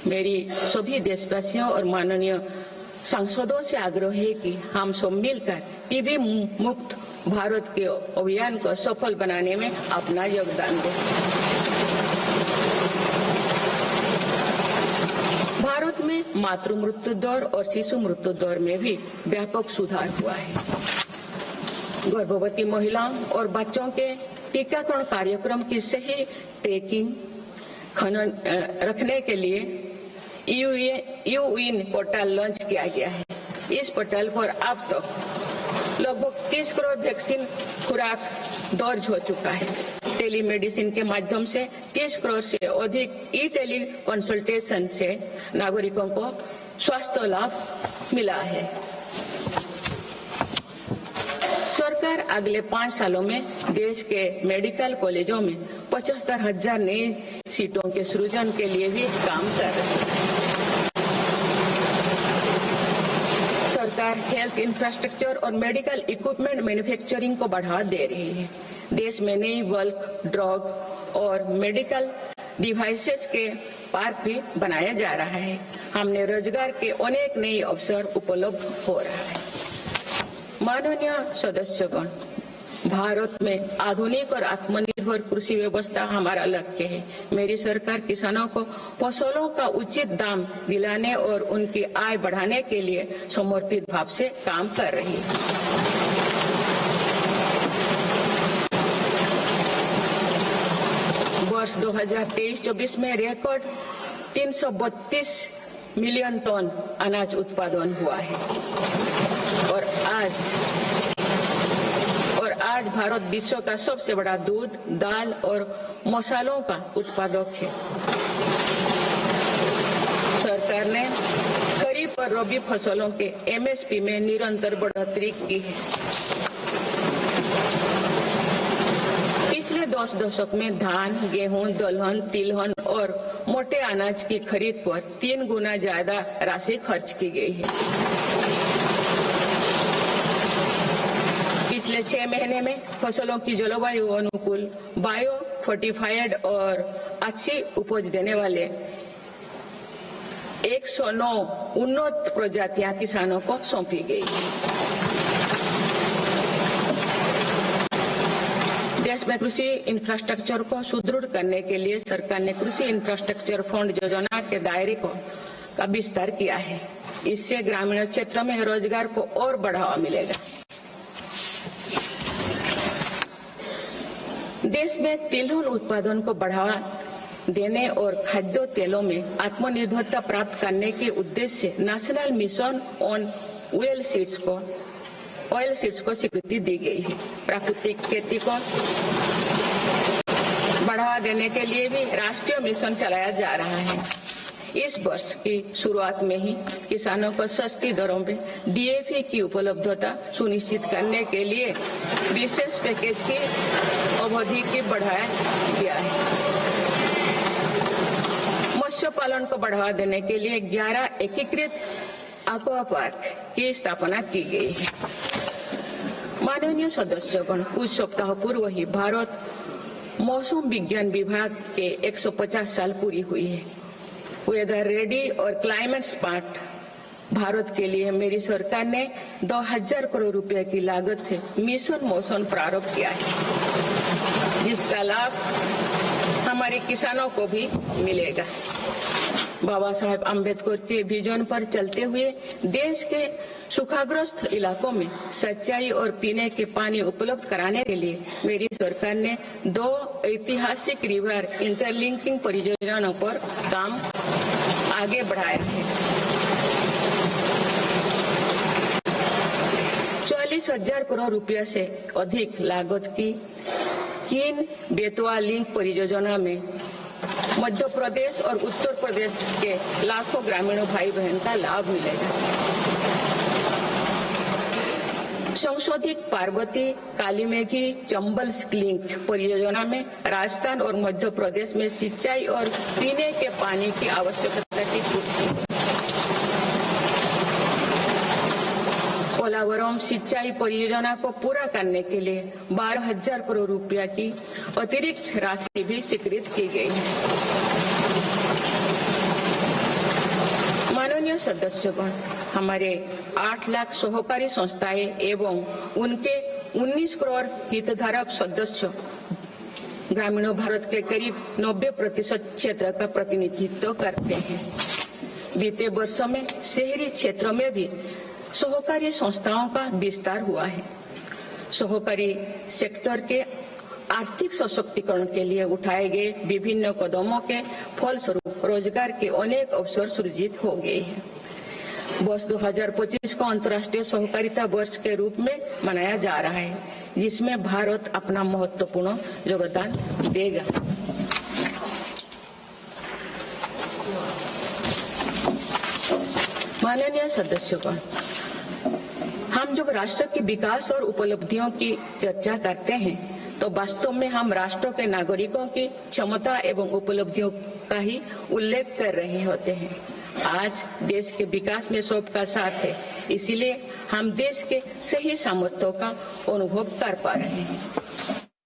मेरी सभी देशवासियों और माननीय सांसदों से आग्रह है कि हम सब मिलकर टीबी मुक्त भारत के अभियान को सफल बनाने में अपना योगदान दें। भारत में मातृ मृत्यु दर और शिशु मृत्यु दर में भी व्यापक सुधार हुआ है। गर्भवती महिलाओं और बच्चों के टीकाकरण कार्यक्रम की सही ट्रैकिंग रखने के लिए यूइन पोर्टल लॉन्च किया गया है। इस पोर्टल पर अब तक लगभग 30 करोड़ वैक्सीन खुराक दर्ज हो चुका है। टेलीमेडिसिन के माध्यम से 30 करोड़ से अधिक ई टेली कंसल्टेशन से नागरिकों को स्वास्थ्य लाभ मिला है। सरकार अगले 5 सालों में देश के मेडिकल कॉलेजों में 75,000 नई सीटों के सृजन के लिए भी काम कर रही है। सरकार हेल्थ इंफ्रास्ट्रक्चर और मेडिकल इक्विपमेंट मैन्युफैक्चरिंग को बढ़ावा दे रही है। देश में नई बल्क ड्रग और मेडिकल डिवाइसेस के पार्क भी बनाया जा रहा है। हमने रोजगार के अनेक नए अवसर उपलब्ध हो रहा है। माननीय सदस्यगण, भारत में आधुनिक और आत्मनिर्भर कृषि व्यवस्था हमारा लक्ष्य है। मेरी सरकार किसानों को फसलों का उचित दाम दिलाने और उनकी आय बढ़ाने के लिए समर्पित भाव से काम कर रही है। वर्ष 2023-24 में रिकॉर्ड 332 मिलियन टन अनाज उत्पादन हुआ है और आज भारत विश्व का सबसे बड़ा दूध, दाल और मसालों का उत्पादक है। सरकार ने खरीफ और रबी फसलों के एमएसपी में निरंतर बढ़ोतरी की है। पिछले 10 दशक में धान, गेहूं, दलहन, तिलहन और मोटे अनाज की खरीद पर 3 गुना ज्यादा राशि खर्च की गई है। पिछले 6 महीने में फसलों की जलवायु अनुकूल, बायो फोर्टिफाइड और अच्छी उपज देने वाले 109 उन्नत प्रजातियां किसानों को सौंपी गई है। देश में कृषि इंफ्रास्ट्रक्चर को सुदृढ़ करने के लिए सरकार ने कृषि इंफ्रास्ट्रक्चर फंड योजना के दायरे का विस्तार किया है। इससे ग्रामीण क्षेत्र में रोजगार को और बढ़ावा मिलेगा। देश में तिलहन उत्पादन को बढ़ावा देने और खाद्य तेलों में आत्मनिर्भरता प्राप्त करने के उद्देश्य से national mission on oil seeds को स्वीकृति दी गई है। प्राकृतिक खेती को बढ़ावा देने के लिए भी राष्ट्रीय मिशन चलाया जा रहा है। इस वर्ष की शुरुआत में ही किसानों को सस्ती दरों में डीएपी की उपलब्धता सुनिश्चित करने के लिए विशेष पैकेज की अवधि की बढ़ाया गया है। मत्स्य पालन को बढ़ावा देने के लिए 11 एकीकृत एक्वा पार्क की स्थापना की गई है। माननीय सदस्यगण, कुछ सप्ताह पूर्व ही भारत मौसम विज्ञान विभाग के 150 साल पूरी हुई है। वेदर रेडी और क्लाइमेट स्मार्ट भारत के लिए मेरी सरकार ने 2000 करोड़ रुपए की लागत से मिशन मौसम प्रारंभ किया है, जिसका लाभ हमारे किसानों को भी मिलेगा। बाबा साहेब अम्बेडकर के विजन पर चलते हुए देश के सूखाग्रस्त इलाकों में सिंचाई और पीने के पानी उपलब्ध कराने के लिए मेरी सरकार ने 2 ऐतिहासिक रिवर इंटरलिंकिंग परियोजनाओं पर काम आगे बढ़ाया है। 40,000 करोड़ रुपए से अधिक लागत की किन बेतवा लिंक परियोजना में मध्य प्रदेश और उत्तर प्रदेश के लाखों ग्रामीण भाई बहन का लाभ मिलेगा। संशोधित पार्वती, कालीमेघी, चंबल लिंक परियोजना में राजस्थान और मध्य प्रदेश में सिंचाई और पीने के पानी की आवश्यकता की पूर्ति। पोलावरम सिंचाई परियोजना को पूरा करने के लिए 12,000 करोड़ रुपया की अतिरिक्त राशि भी स्वीकृत की गई है। सदस्यगण, हमारे 8 लाख सहकारी संस्थाएं एवं उनके 19 करोड़ हितधारक सदस्य ग्रामीण भारत के करीब 90% क्षेत्र का प्रतिनिधित्व करते हैं। बीते वर्षों में शहरी क्षेत्रों में भी सहकारी संस्थाओं का विस्तार हुआ है। सहकारी सेक्टर के आर्थिक सशक्तिकरण के लिए उठाए गए विभिन्न कदमों के फलस्वरूप रोजगार के अनेक अवसर सृजित हो गए हैं। वर्ष 2025 को अंतर्राष्ट्रीय सहकारिता वर्ष के रूप में मनाया जा रहा है, जिसमें भारत अपना महत्वपूर्ण योगदान देगा। माननीय सदस्यगण, हम जब राष्ट्र के विकास और उपलब्धियों की चर्चा करते हैं तो वास्तव में हम राष्ट्र के नागरिकों की क्षमता एवं उपलब्धियों का ही उल्लेख कर रहे होते हैं। आज देश के विकास में सबका साथ है, इसीलिए हम देश के सही सामर्थ्यों का अनुभव कर पा रहे हैं।